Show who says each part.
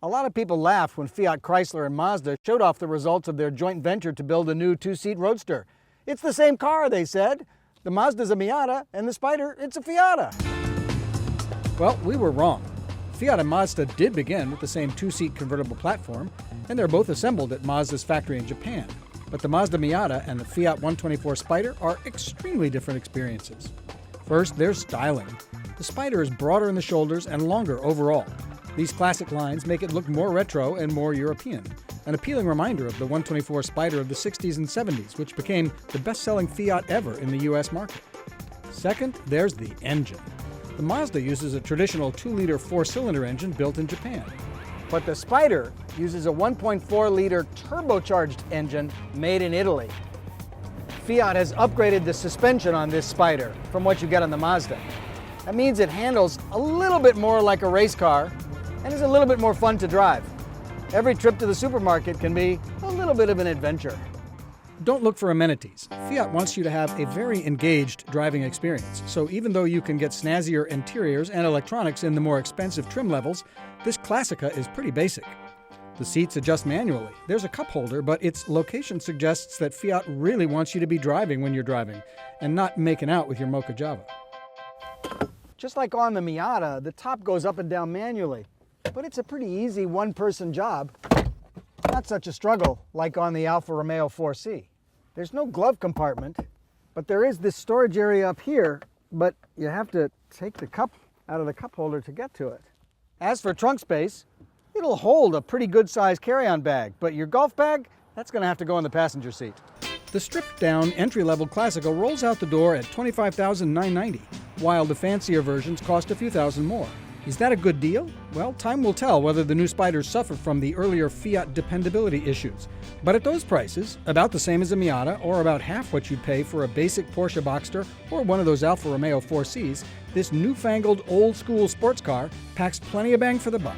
Speaker 1: A lot of people laughed when Fiat Chrysler and Mazda showed off the results of their joint venture to build a new two-seat roadster. It's the same car, they said. The Mazda's a Miata, and the Spider, it's a Fiata. Well, we were wrong. Fiat and Mazda did begin with the same two-seat convertible platform, and they're both assembled at Mazda's factory in Japan. But the Mazda Miata and the Fiat 124 Spider are extremely different experiences. First, there's styling. The Spider is broader in the shoulders and longer overall. These classic lines make it look more retro and more European, an appealing reminder of the 124 Spider of the 60s and 70s, which became the best-selling Fiat ever in the US market. Second, there's the engine. The Mazda uses a traditional 2-liter 4-cylinder engine built in Japan. But the Spider uses a 1.4-liter turbocharged engine made in Italy. Fiat has upgraded the suspension on this Spider from what you get on the Mazda. That means it handles a little bit more like a race car and is a little bit more fun to drive. Every trip to the supermarket can be a little bit of an adventure. Don't look for amenities. Fiat wants you to have a very engaged driving experience. So even though you can get snazzier interiors and electronics in the more expensive trim levels, this Classica is pretty basic. The seats adjust manually. There's a cup holder, but its location suggests that Fiat really wants you to be driving when you're driving and not making out with your Mocha Java. Just like on the Miata, the top goes up and down manually, but it's a pretty easy one-person job. Not such a struggle like on the Alfa Romeo 4C. There's no glove compartment, but there is this storage area up here, but you have to take the cup out of the cup holder to get to it. As for trunk space, it'll hold a pretty good-sized carry-on bag, but your golf bag, that's going to have to go in the passenger seat. The stripped-down entry-level Classica rolls out the door at $25,990, while the fancier versions cost a few thousand more. Is that a good deal? Well, time will tell whether the new Spiders suffer from the earlier Fiat dependability issues. But at those prices, about the same as a Miata, or about half what you'd pay for a basic Porsche Boxster or one of those Alfa Romeo 4Cs, this newfangled old-school sports car packs plenty of bang for the buck.